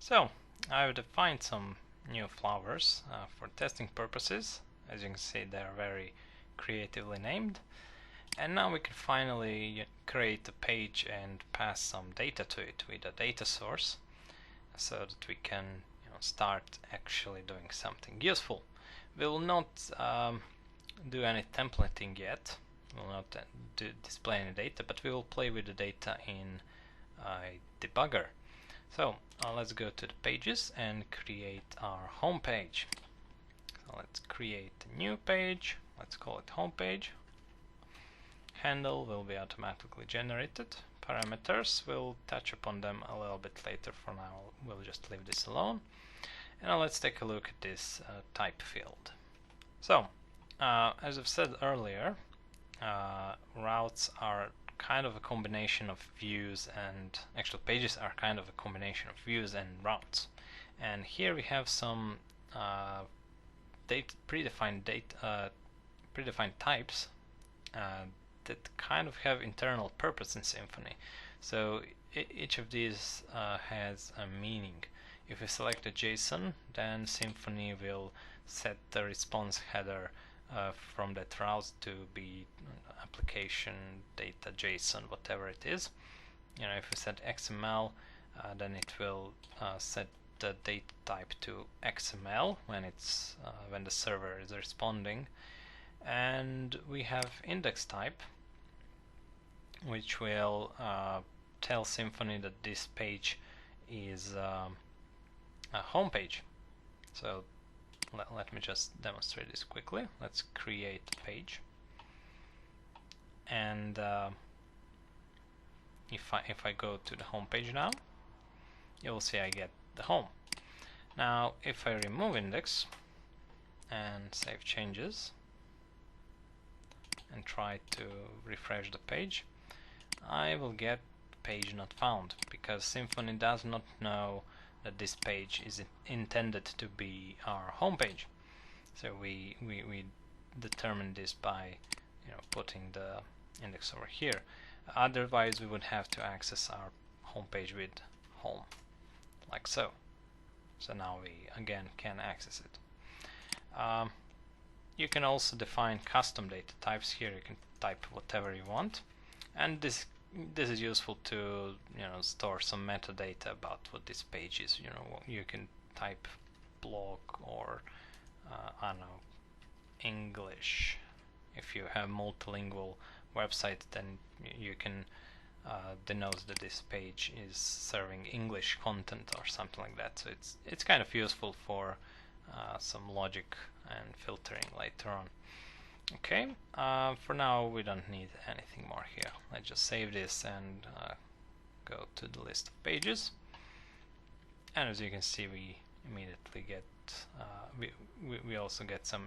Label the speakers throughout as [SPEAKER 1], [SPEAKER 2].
[SPEAKER 1] So I've defined some new flowers for testing purposes. As you can see, they are very creatively named. And now we can finally create a page and pass some data to it with a data source, so that we can start actually doing something useful. We will not do any templating yet. We will not display any data, but we will play with the data in a debugger. So let's go to the pages and create our home page. So let's create a new page. Let's call it home page. Handle will be automatically generated. Parameters, we'll touch upon them a little bit later. For now, we'll just leave this alone. And now let's take a look at this type field. So, as I've said earlier, routes are kind of a combination of views, and actual pages are kind of a combination of views and routes. And here we have some predefined types that kind of have internal purpose in Symfony. So each of these has a meaning. If we select a JSON, then Symfony will set the response header from that route to be application data JSON, whatever it is. If we set XML, then it will set the data type to XML when the server is responding. And we have index type, which will tell Symfony that this page is a home page. So let me just demonstrate this quickly. Let's create a page, and if I go to the home page now, you will see I get the home. Now if I remove index and save changes and try to refresh the page, I will get page not found, because Symfony does not know that this page is intended to be our home page. So we determine this by putting the index over here. Otherwise we would have to access our home page with home, like so. So now we again can access it. You can also define custom data types. Here you can type whatever you want, and this is useful to store some metadata about what this page is. You can type blog or I don't know, English. If you have multilingual website, then you can denote that this page is serving English content or something like that. So it's kind of useful for some logic and filtering later on. Okay, for now we don't need anything more here. Let's just save this and go to the list of pages. And as you can see, we immediately get we also get some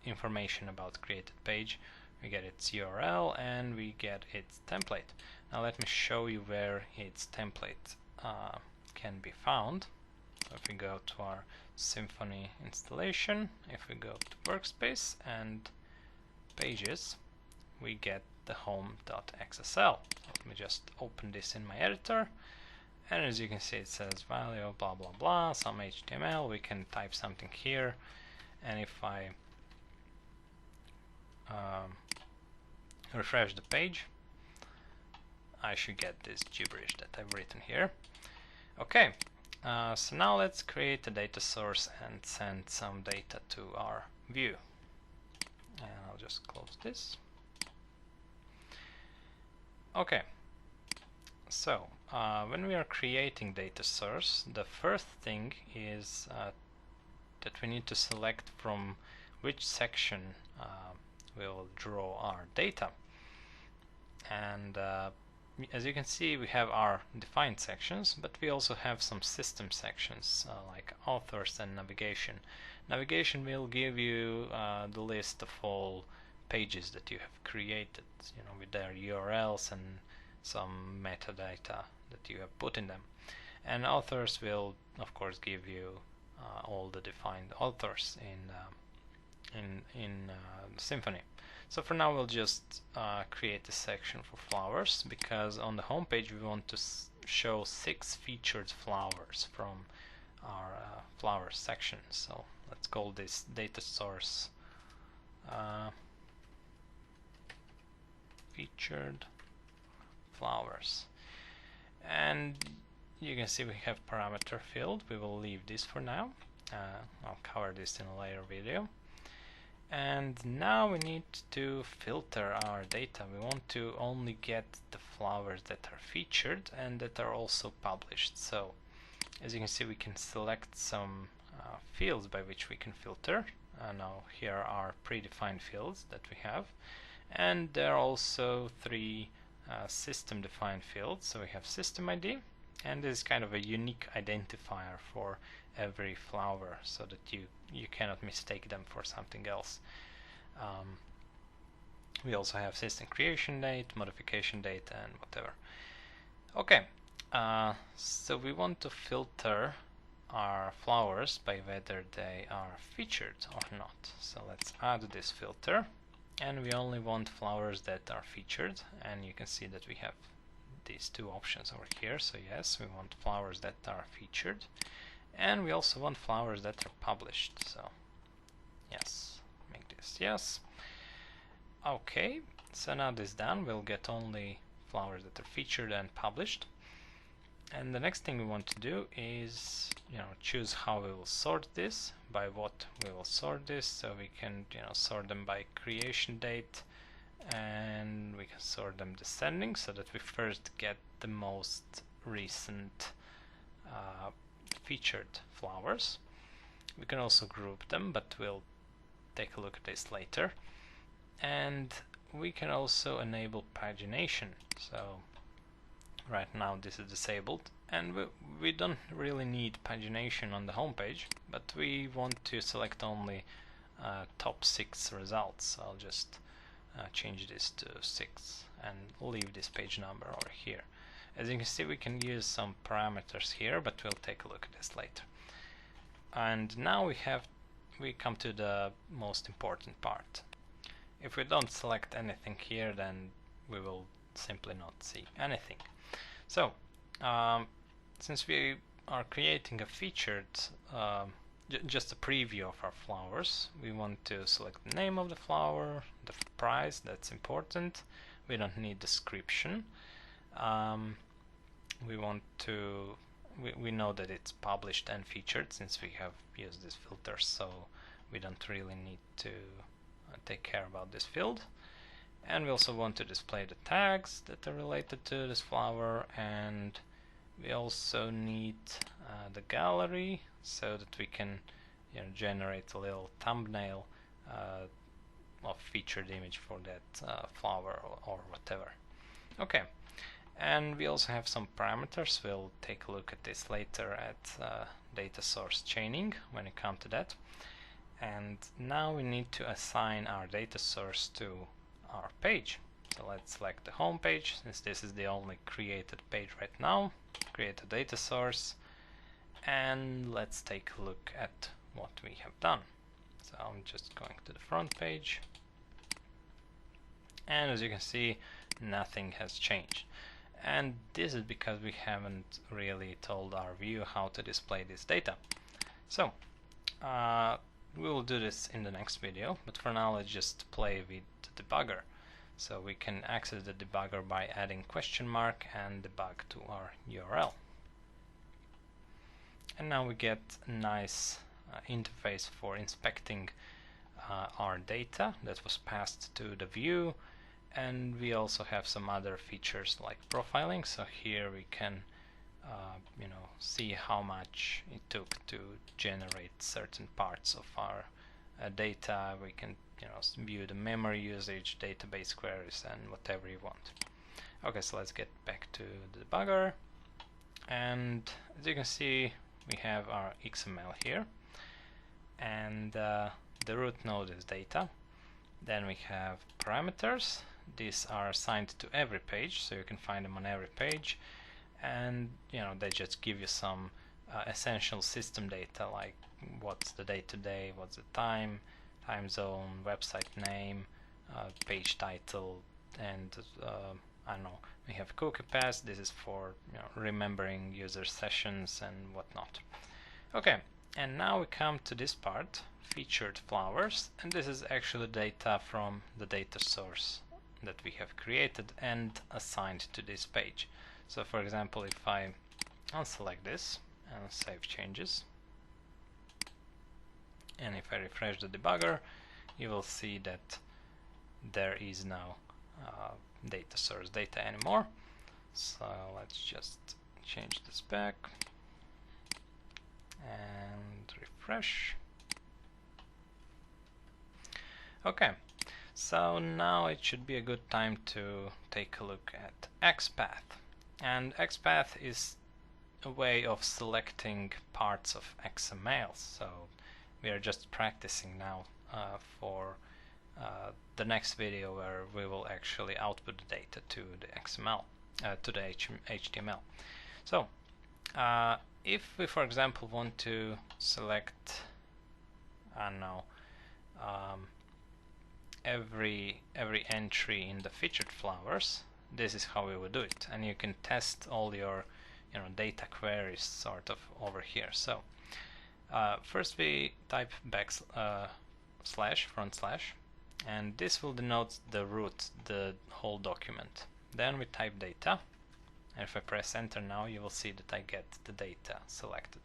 [SPEAKER 1] information about created page. We get its URL and we get its template. Now let me show you where its template can be found. So if we go to our Symfony installation, if we go to workspace and pages, we get the home.xsl. Let me just open this in my editor, and as you can see it says value blah blah blah, some HTML. We can type something here, and if I refresh the page, I should get this gibberish that I've written here. Okay, so now let's create a data source and send some data to our view. And I'll just close this. Okay, so when we are creating data source, the first thing is that we need to select from which section we'll draw our data. And as you can see, we have our defined sections, but we also have some system sections like authors and navigation. Navigation will give you the list of all pages that you have created, with their URLs and some metadata that you have put in them. And authors will, of course, give you all the defined authors in Symfony. So for now we'll just create a section for flowers, because on the home page we want to show 6 featured flowers from our flowers section. So let's call this data source featured flowers. And you can see we have parameter field. We will leave this for now. I'll cover this in a later video. And now we need to filter our data. We want to only get the flowers that are featured and that are also published. So as you can see, we can select some fields by which we can filter. Now here are predefined fields that we have, and there are also three system defined fields. So we have system ID, and this is kind of a unique identifier for every flower so that you cannot mistake them for something else. We also have system creation date, modification date, and whatever. Okay, so we want to filter our flowers by whether they are featured or not. So let's add this filter, and we only want flowers that are featured, and you can see that we have these two options over here. So yes, we want flowers that are featured, and we also want flowers that are published. So yes, make this yes. Okay, so now this is done. We'll get only flowers that are featured and published. And the next thing we want to do is, choose how we will sort this, by what we will sort this. So we can, sort them by creation date, and we can sort them descending so that we first get the most recent featured flowers. We can also group them, but we'll take a look at this later. And we can also enable pagination. So right now this is disabled, and we don't really need pagination on the home page, but we want to select only top 6 results. So I'll just change this to 6 and leave this page number over here. As you can see, we can use some parameters here, but we'll take a look at this later. And now we come to the most important part. If we don't select anything here, then we will simply not see anything. So since we are creating a featured, just a preview of our flowers, we want to select the name of the flower, the price, that's important. We don't need description. We want to, we know that it's published and featured since we have used this filter, so we don't really need to take care about this field. And we also want to display the tags that are related to this flower, and we also need the gallery so that we can generate a little thumbnail of featured image for that flower or whatever. Okay, and we also have some parameters. We'll take a look at this later at data source chaining when we come to that. And now we need to assign our data source to our page. So let's select the home page, since this is the only created page right now. Create a data source, and let's take a look at what we have done. So I'm just going to the front page, and as you can see, nothing has changed. And this is because we haven't really told our view how to display this data. So we will do this in the next video, but for now let's just play with the debugger. So we can access the debugger by adding question mark and debug to our URL. And now we get a nice interface for inspecting our data that was passed to the view, and we also have some other features like profiling. So here we can see how much it took to generate certain parts of our data. We can view the memory usage, database queries, and whatever you want. Okay, so let's get back to the debugger, and as you can see, we have our XML here, and the root node is data. Then we have parameters. These are assigned to every page, so you can find them on every page, and they just give you some essential system data, like what's the date today, what's the time zone, website name, page title, and I don't know, we have cookie path. This is for remembering user sessions and whatnot. Okay, and now we come to this part, featured flowers, and this is actually data from the data source that we have created and assigned to this page. So for example, if I unselect this and save changes, and if I refresh the debugger, you will see that there is no data source data anymore. So let's just change this back and refresh. Okay, so now it should be a good time to take a look at xpath. And xpath is a way of selecting parts of XML. So we are just practicing now for the next video where we will actually output the data to the XML, to the HTML. So if we, for example, want to select, I don't know, every entry in the featured flowers, this is how we would do it, and you can test all your data queries sort of over here. So first we type front slash, and this will denote the root, the whole document. Then we type data, and if I press enter now, you will see that I get the data selected.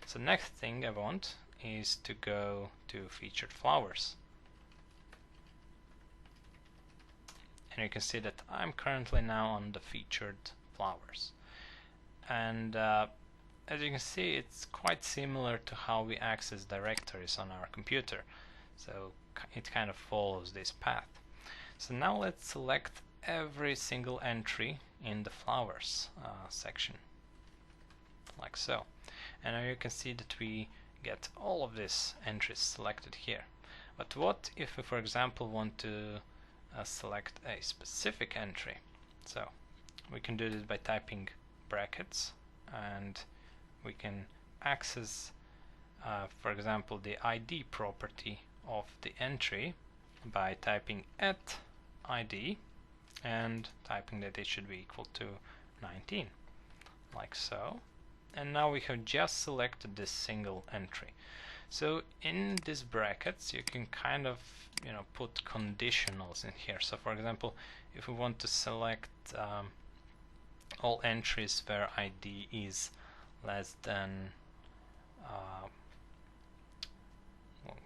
[SPEAKER 1] So next thing I want is to go to featured flowers. And you can see that I'm currently now on the featured flowers. And as you can see, it's quite similar to how we access directories on our computer. So it kind of follows this path. So now let's select every single entry in the flowers section, like so. And now you can see that we get all of these entries selected here. But what if we, for example, want to select a specific entry? So we can do this by typing brackets, and we can access, for example, the ID property of the entry by typing @id and typing that it should be equal to 19, like so. And now we have just selected this single entry. So in these brackets you can kind of put conditionals in here. So for example, if we want to select all entries where ID is less than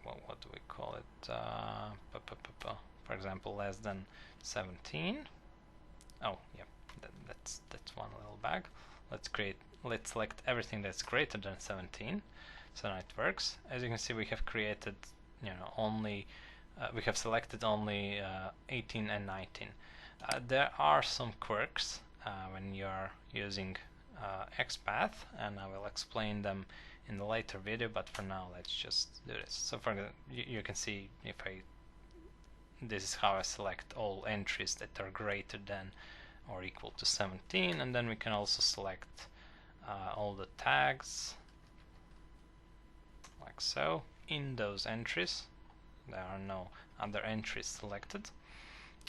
[SPEAKER 1] what do we call it, for example, less than 17. Oh yeah, that's one little bag. Let's select everything that's greater than 17. So now it works. As you can see, we have created only we have selected only 18 and 19. There are some quirks when you are using xpath, and I will explain them in the later video, but for now let's just do this. So for example, you can see this is how I select all entries that are greater than or equal to 17, and then we can also select all the tags, like so. In those entries there are no other entries selected,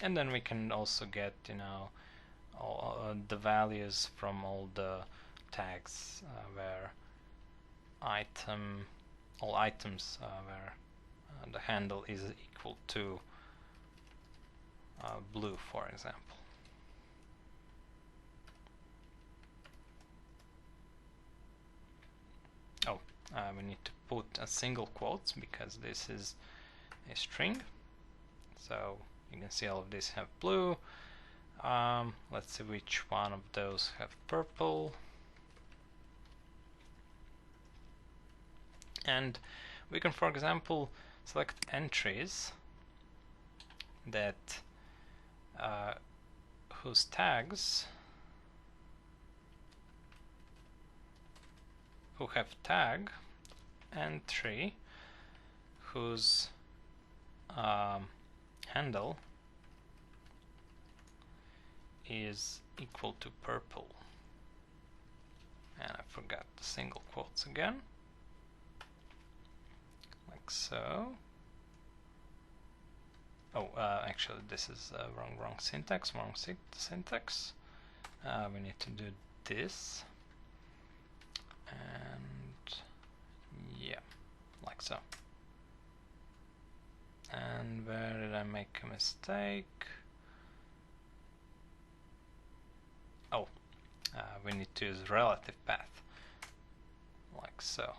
[SPEAKER 1] and then we can also get all the values from all the tags where all items where the handle is equal to blue, for example. We need to put a single quotes because this is a string. So you can see all of these have blue. Let's see which one of those have purple. And we can, for example, select entries that whose tags who have tag entry whose handle is equal to purple. And I forgot the single quotes again, like so. Oh, actually this is wrong syntax, syntax. We need to do this, and so. And where did I make a mistake? Oh, we need to use relative path, like so.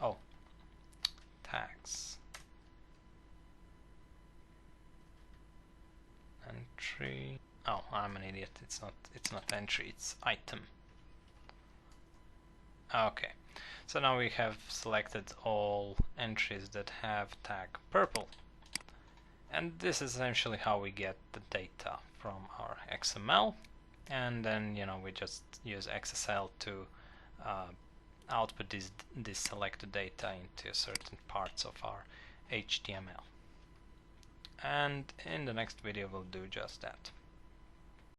[SPEAKER 1] Oh, tags. Entry. Oh, I'm an idiot. It's not entry, it's item. Okay. So now we have selected all entries that have tag purple. And this is essentially how we get the data from our XML. And then, you know, we just use XSL to output this selected data into certain parts of our HTML. And in the next video we'll do just that.